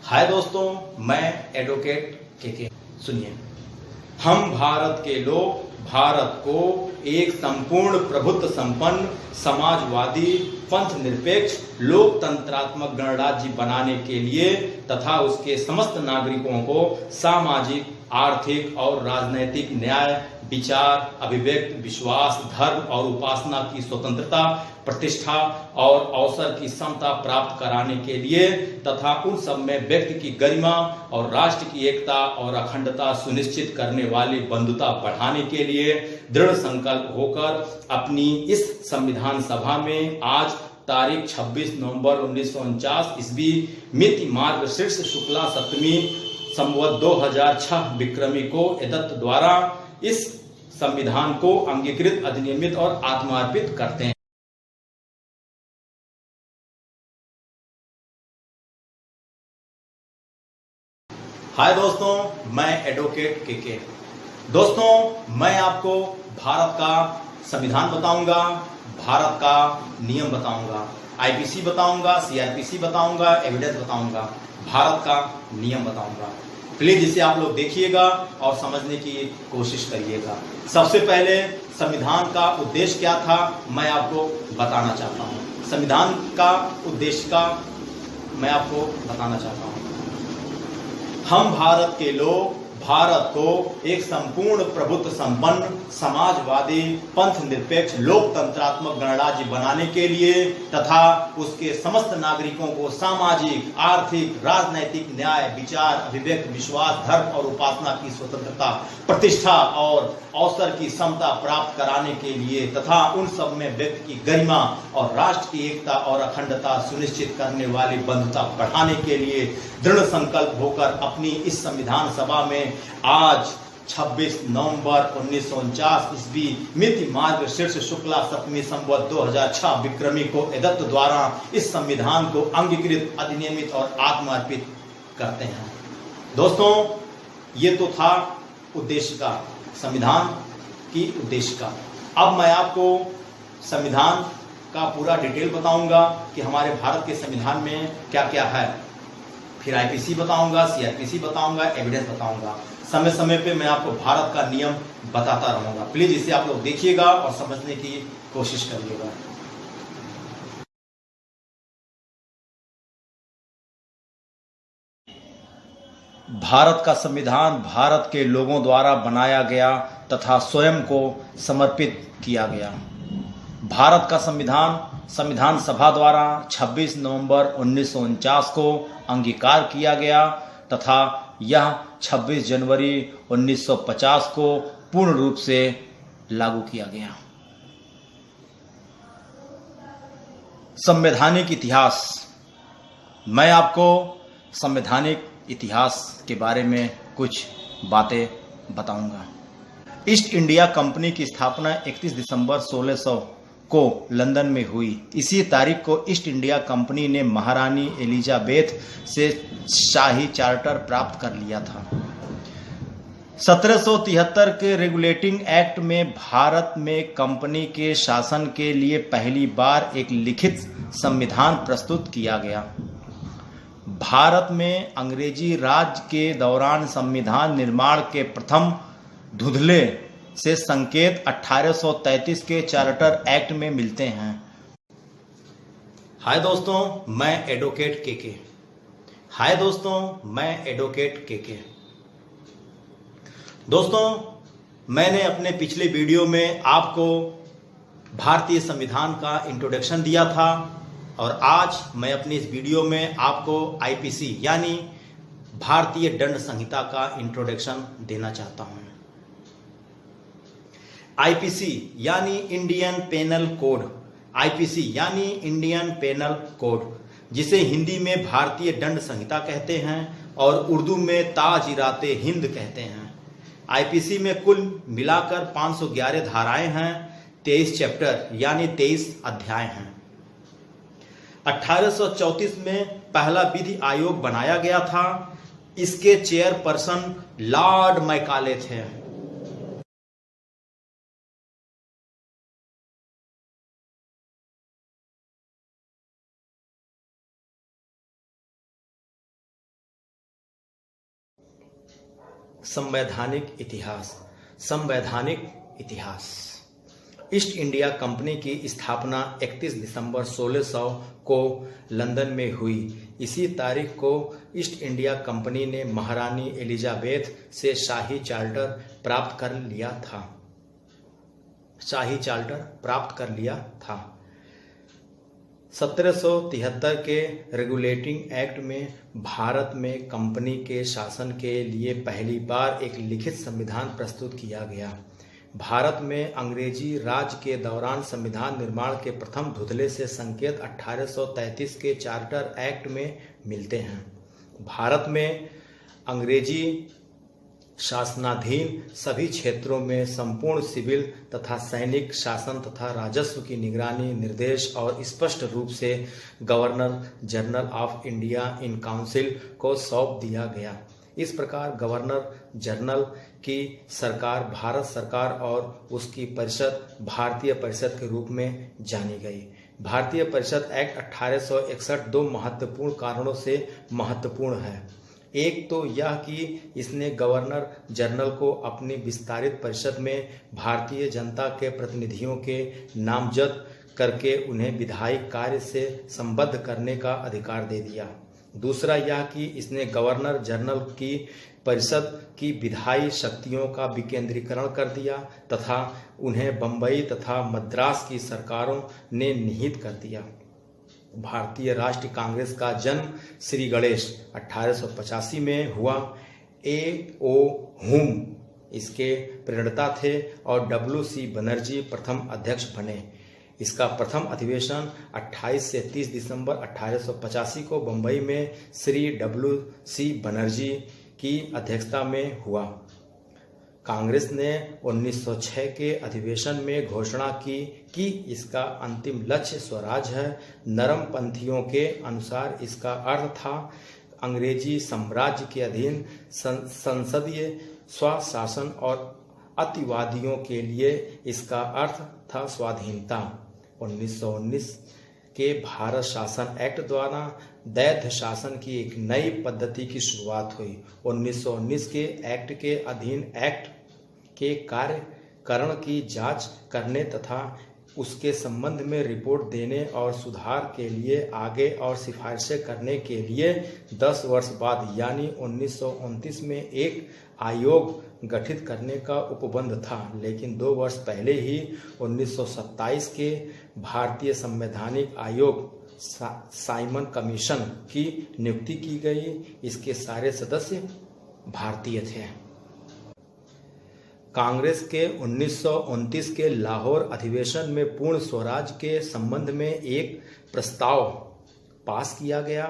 हाय दोस्तों, मैं एडवोकेट के सुनिए। हम भारत के लोग भारत को एक संपूर्ण प्रभुत्व संपन्न समाजवादी पंथ निरपेक्ष लोकतंत्रात्मक गणराज्य बनाने के लिए तथा उसके समस्त नागरिकों को सामाजिक, आर्थिक और राजनैतिक न्याय, विचार, अभिव्यक्ति, विश्वास, धर्म और उपासना की स्वतंत्रता, प्रतिष्ठा और अवसर की समता प्राप्त कराने के लिए तथा उन सब में व्यक्ति की गरिमा और राष्ट्र की एकता और अखंडता सुनिश्चित करने वाली बंधुता बढ़ाने के लिए दृढ़ संकल्प होकर अपनी इस संविधान सभा में आज तारीख 26 नवंबर 1949 ईस्वी मिति मार्गशीर्ष शुक्ला सप्तमी संवत 2006 विक्रमी को एतत् द्वारा इस संविधान को अंगीकृत, अधिनियमित और आत्मार्पित करते हैं। हाय दोस्तों, मैं एडवोकेट के। दोस्तों, मैं आपको भारत का संविधान बताऊंगा, भारत का नियम बताऊंगा, आईपीसी बताऊंगा, सीआरपीसी बताऊंगा, एविडेंस बताऊंगा, भारत का नियम बताऊंगा। प्लीज इसे आप लोग देखिएगा और समझने की कोशिश करिएगा। सबसे पहले संविधान का उद्देश्य क्या था, मैं आपको बताना चाहता हूँ। संविधान का उद्देश्य का मैं आपको बताना चाहता हूँ। हम भारत के लोग भारत को एक संपूर्ण प्रभुत्व संपन्न समाजवादी पंथ निरपेक्ष लोकतंत्रात्मक गणराज्य बनाने के लिए तथा उसके समस्त नागरिकों को सामाजिक, आर्थिक, राजनैतिक न्याय, विचार, अभिव्यक्ति, विश्वास, धर्म और उपासना की स्वतंत्रता, प्रतिष्ठा और अवसर की समता प्राप्त कराने के लिए तथा उन सब में व्यक्ति की गरिमा और राष्ट्र की एकता और अखंडता सुनिश्चित करने वाली बंधुता बढ़ाने के लिए दृढ़ संकल्प होकर अपनी इस संविधान सभा में आज 26 नवंबर 1949 ईस्वी मिति मार्गशीर्ष शुक्ला सप्तमी संवत 2006 विक्रमी को एतत् द्वारा इस संविधान को अंगीकृत, अधिनियमित और आत्मार्पित करते हैं। दोस्तों, ये तो था उद्देश्य का, संविधान की उद्देश्य का। अब मैं आपको संविधान का पूरा डिटेल बताऊंगा कि हमारे भारत के संविधान में क्या क्या है। फिर आईपीसी बताऊंगा, सीआरपीसी बताऊंगा, एविडेंस बताऊंगा। समय समय पे मैं आपको भारत का नियम बताता रहूंगा। प्लीज इसे आप लोग देखिएगा और समझने की कोशिश करिएगा। भारत का संविधान भारत के लोगों द्वारा बनाया गया तथा स्वयं को समर्पित किया गया। भारत का संविधान संविधान सभा द्वारा 26 नवंबर 1949 को अंगीकार किया गया तथा यह 26 जनवरी 1950 को पूर्ण रूप से लागू किया गया। संवैधानिक इतिहास, मैं आपको संवैधानिक इतिहास के बारे में कुछ बातें बताऊंगा। ईस्ट इंडिया कंपनी की स्थापना 31 दिसंबर 1600 को लंदन में हुई। इसी तारीख को ईस्ट इंडिया कंपनी ने महारानी एलिजाबेथ से शाही चार्टर प्राप्त कर लिया था। 1773 के रेगुलेटिंग एक्ट में भारत में कंपनी के शासन के लिए पहली बार एक लिखित संविधान प्रस्तुत किया गया। भारत में अंग्रेजी राज के दौरान संविधान निर्माण के प्रथम धुंधले से संकेत 1833 के चार्टर एक्ट में मिलते हैं। हाय दोस्तों, मैं एडवोकेट के। हाय दोस्तों, मैं एडवोकेट के। दोस्तों, मैंने अपने पिछले वीडियो में आपको भारतीय संविधान का इंट्रोडक्शन दिया था और आज मैं अपनी इस वीडियो में आपको आईपीसी यानी भारतीय दंड संहिता का इंट्रोडक्शन देना चाहता हूं। आईपीसी यानी इंडियन पेनल कोड, आईपीसी यानी इंडियन पेनल कोड, जिसे हिंदी में भारतीय दंड संहिता कहते हैं और उर्दू में ताज-ए-हिंद हिंद कहते हैं। आईपीसी में कुल मिलाकर 511 धाराएं हैं, 23 चैप्टर यानी 23 अध्याय हैं। 1834 में पहला विधि आयोग बनाया गया था। इसके चेयरपर्सन लॉर्ड मैकाले थे। संवैधानिक इतिहास। संवैधानिक इतिहास। ईस्ट इंडिया कंपनी की स्थापना 31 दिसंबर 1600 को लंदन में हुई। इसी तारीख को ईस्ट इंडिया कंपनी ने महारानी एलिजाबेथ से शाही चार्टर प्राप्त कर लिया था। 1773 के रेगुलेटिंग एक्ट में भारत में कंपनी के शासन के लिए पहली बार एक लिखित संविधान प्रस्तुत किया गया। भारत में अंग्रेजी राज के दौरान संविधान निर्माण के प्रथम धुंधले से संकेत 1833 के चार्टर एक्ट में मिलते हैं। भारत में अंग्रेजी शासनाधीन सभी क्षेत्रों में संपूर्ण सिविल तथा सैनिक शासन तथा राजस्व की निगरानी, निर्देश और स्पष्ट रूप से governor general of India in council को सौंप दिया गया। इस प्रकार गवर्नर जनरल की सरकार भारत सरकार और उसकी परिषद भारतीय परिषद के रूप में जानी गई। भारतीय परिषद एक्ट 1861 दो महत्वपूर्ण कारणों से महत्वपूर्ण है। एक तो यह कि इसने गवर्नर जनरल को अपनी विस्तारित परिषद में भारतीय जनता के प्रतिनिधियों के नामजद करके उन्हें विधायी कार्य से संबद्ध करने का अधिकार दे दिया। दूसरा यह कि इसने गवर्नर जनरल की परिषद की विधायी शक्तियों का विकेंद्रीकरण कर दिया तथा उन्हें बंबई तथा मद्रास की सरकारों ने निहित कर दिया। भारतीय राष्ट्रीय कांग्रेस का जन्म श्री गणेश 1885 में हुआ। A.O. हुम इसके प्रणेता थे और W.C. बनर्जी प्रथम अध्यक्ष बने। इसका प्रथम अधिवेशन 28 से 30 दिसंबर 1885 को बंबई में श्री W.C. बनर्जी की अध्यक्षता में हुआ। कांग्रेस ने 1906 के अधिवेशन में घोषणा की कि इसका अंतिम लक्ष्य स्वराज है। नरमपंथियों के अनुसार इसका अर्थ था अंग्रेजी साम्राज्य के अधीन संसदीय स्वशासन और अतिवादियों के लिए इसका अर्थ था स्वाधीनता। 1919 के भारत शासन एक्ट द्वारा दैध शासन की एक नई पद्धति की शुरुआत हुई। 1919 के एक्ट के अधीन एक्ट के कार्यकरण की जांच करने तथा उसके संबंध में रिपोर्ट देने और सुधार के लिए आगे और सिफारिशें करने के लिए 10 वर्ष बाद यानी 1929 में एक आयोग गठित करने का उपबंध था। लेकिन 2 वर्ष पहले ही 1927 के भारतीय संवैधानिक आयोग साइमन कमीशन की नियुक्ति की गई। इसके सारे सदस्य भारतीय थे। कांग्रेस के 1929 के लाहौर अधिवेशन में पूर्ण स्वराज के संबंध में एक प्रस्ताव पास किया गया।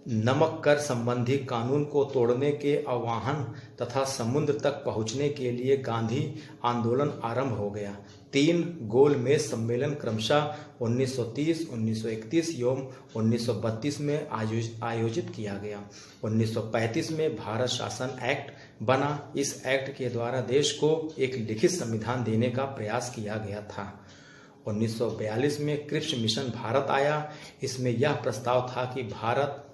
नमक कर संबंधी कानून को तोड़ने के आह्वान तथा समुद्र तक पहुंचने के लिए गांधी आंदोलन आरंभ हो गया। 3 गोलमेज सम्मेलन क्रमशः 1930, 1931 एवं 1932 में आयोजित किया गया। 1935 में भारत शासन एक्ट बना। इस एक्ट के द्वारा देश को एक लिखित संविधान देने का प्रयास किया गया था। 1942 में क्रिप्स मिशन भारत आया। इसमें यह प्रस्ताव था कि भारत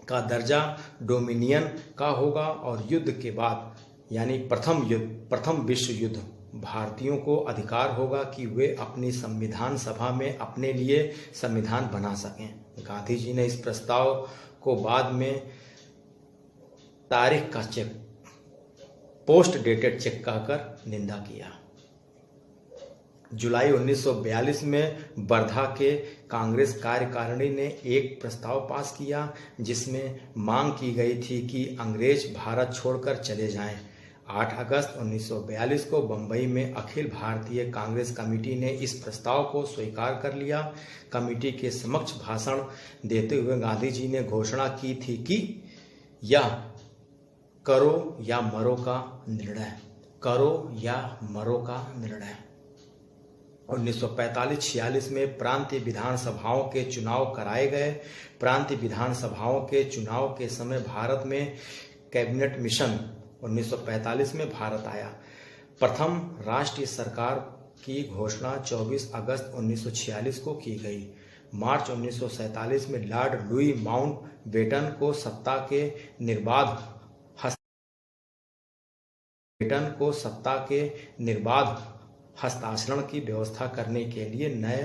का दर्जा डोमिनियन का होगा और युद्ध के बाद यानी प्रथम विश्व युद्ध भारतीयों को अधिकार होगा कि वे अपनी संविधान सभा में अपने लिए संविधान बना सकें। गांधी जी ने इस प्रस्ताव को बाद में तारीख का चेक, पोस्ट डेटेड चेक कहकर निंदा किया। जुलाई 1942 में वर्धा के कांग्रेस कार्यकारिणी ने एक प्रस्ताव पास किया जिसमें मांग की गई थी कि अंग्रेज भारत छोड़कर चले जाएं। 8 अगस्त 1942 को बंबई में अखिल भारतीय कांग्रेस कमेटी ने इस प्रस्ताव को स्वीकार कर लिया। कमेटी के समक्ष भाषण देते हुए गांधी जी ने घोषणा की थी कि यह करो या मरो का निर्णय, करो या मरो का निर्णय। 1945-46 में प्रांतीय विधानसभाओं के चुनाव कराए गए। प्रांतीय विधानसभाओं के चुनाव के समय भारत में कैबिनेट मिशन 1945 में भारत आया। प्रथम राष्ट्रीय सरकार की घोषणा 24 अगस्त 1946 को की गई। मार्च 1947 में लॉर्ड लुई माउंटबेटन को सत्ता के निर्बाध ब्रिटेन को सत्ता के निर्बाध हस्तांतरण की व्यवस्था करने के लिए नए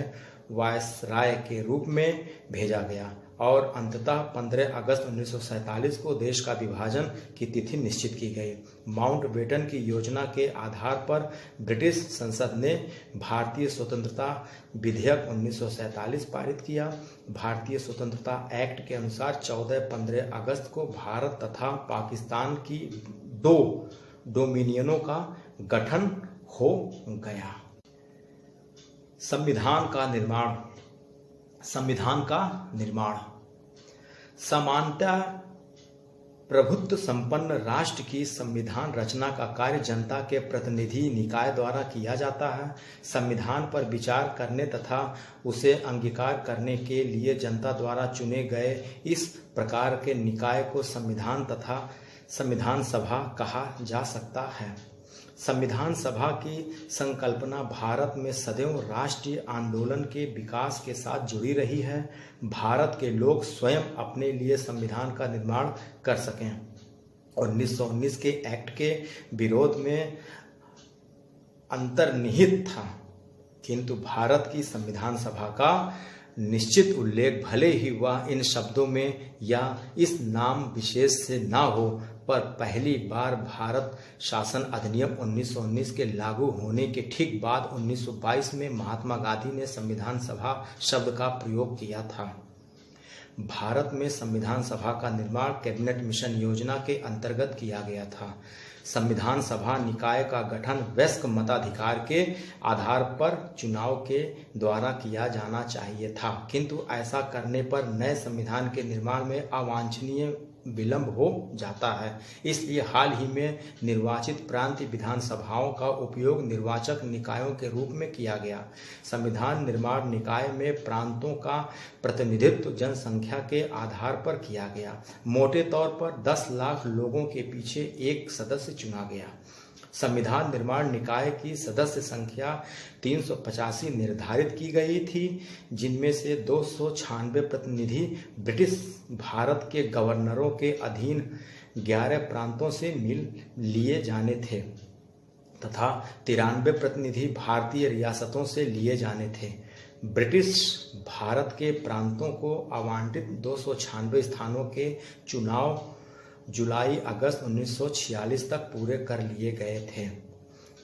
वायसराय के रूप में भेजा गया और अंततः 15 अगस्त 1947 को देश का विभाजन की तिथि निश्चित की गई। माउंटबेटन की योजना के आधार पर ब्रिटिश संसद ने भारतीय स्वतंत्रता विधेयक 1947 पारित किया। भारतीय स्वतंत्रता एक्ट के अनुसार 14-15 अगस्त को भारत तथा पाकिस्तान की 2 डोमिनियनों का गठन हो गया। संविधान का निर्माण समानता प्रभुत्व संपन्न राष्ट्र की संविधान रचना का कार्य जनता के प्रतिनिधि निकाय द्वारा किया जाता है। संविधान पर विचार करने तथा उसे अंगीकार करने के लिए जनता द्वारा चुने गए इस प्रकार के निकाय को संविधान तथा संविधान सभा कहा जा सकता है। संविधान सभा की संकल्पना भारत में सदैव राष्ट्रीय आंदोलन के विकास के साथ जुड़ी रही है। भारत के लोग स्वयं अपने लिए संविधान का निर्माण कर सकें। 1919 के एक्ट के विरोध में अंतर्निहित था, किंतु भारत की संविधान सभा का निश्चित उल्लेख भले ही वह इन शब्दों में या इस नाम विशेष से ना हो, पर पहली बार भारत शासन अधिनियम 1919 के लागू होने के ठीक बाद 1922 में महात्मा गांधी ने संविधान सभा शब्द का प्रयोग किया था। भारत में संविधान सभा का निर्माण कैबिनेट मिशन योजना के अंतर्गत किया गया था। संविधान सभा निकाय का गठन वयस्क मताधिकार के आधार पर चुनाव के द्वारा किया जाना चाहिए था, किंतु ऐसा करने पर नए संविधान के निर्माण में अवांछनीय विलंब हो जाता है। इसलिए हाल ही में निर्वाचित प्रांतीय विधानसभाओं का उपयोग निर्वाचक निकायों के रूप में किया गया। संविधान निर्माण निकाय में प्रांतों का प्रतिनिधित्व जनसंख्या के आधार पर किया गया। मोटे तौर पर 10 लाख लोगों के पीछे एक सदस्य चुना गया। संविधान निर्माण निकाय की सदस्य संख्या 385 निर्धारित की गई थी, जिनमें से 296 प्रतिनिधि ब्रिटिश भारत के गवर्नरों के अधीन 11 प्रांतों से मिल लिए जाने थे तथा 93 प्रतिनिधि भारतीय रियासतों से लिए जाने थे। ब्रिटिश भारत के प्रांतों को आवंटित 296 स्थानों के चुनाव जुलाई अगस्त 1946 तक पूरे कर लिए गए थे।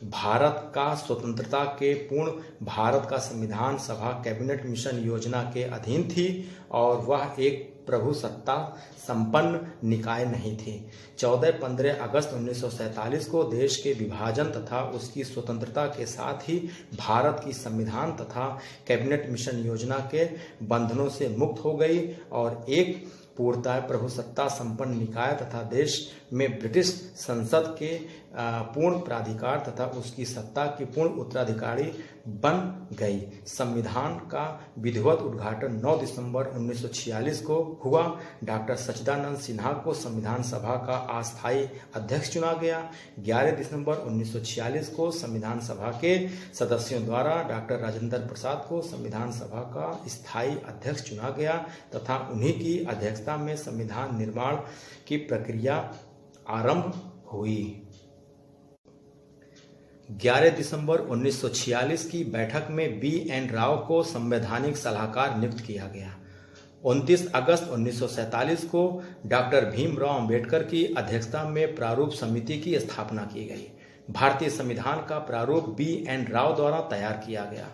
भारत का स्वतंत्रता के पूर्ण भारत का संविधान सभा कैबिनेट मिशन योजना के अधीन थी और वह एक प्रभुसत्ता संपन्न निकाय नहीं थी। 14-15 अगस्त 1947 को देश के विभाजन तथा उसकी स्वतंत्रता के साथ ही भारत की संविधान तथा कैबिनेट मिशन योजना के बंधनों से मुक्त हो गई और एक पूर्णतः प्रभुसत्ता संपन्न निकाय तथा देश में ब्रिटिश संसद के पूर्ण प्राधिकार तथा उसकी सत्ता की पूर्ण उत्तराधिकारी बन गई। संविधान का विधिवत उद्घाटन 9 दिसंबर 1946 को हुआ। डॉक्टर सच्चिदानंद सिन्हा को संविधान सभा का अस्थायी अध्यक्ष चुना गया। 11 दिसंबर 1946 को संविधान सभा के सदस्यों द्वारा डॉक्टर राजेंद्र प्रसाद को संविधान सभा का स्थायी अध्यक्ष चुना गया तथा उन्हीं की अध्यक्षता में संविधान निर्माण की प्रक्रिया आरंभ हुई। 11 दिसंबर 1946 की बैठक में बी.एन. राव को संवैधानिक सलाहकार नियुक्त किया गया। 29 अगस्त 1947 को डॉक्टर भीमराव अंबेडकर की अध्यक्षता में प्रारूप समिति की स्थापना की गई। भारतीय संविधान का प्रारूप बी.एन. राव द्वारा तैयार किया गया।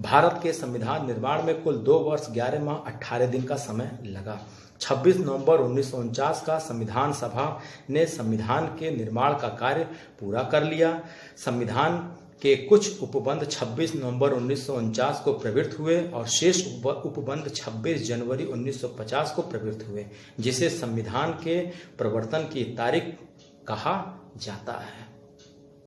भारत के संविधान निर्माण में कुल 2 वर्ष 11 माह 18 दिन का समय लगा। 26 नवंबर 1949 का संविधान सभा ने संविधान के निर्माण का कार्य पूरा कर लिया। संविधान के कुछ उपबंध 26 नवंबर 1949 को प्रवृत्त हुए और शेष उपबंध 26 जनवरी 1950 को प्रवृत्त हुए, जिसे संविधान के प्रवर्तन की तारीख कहा जाता है।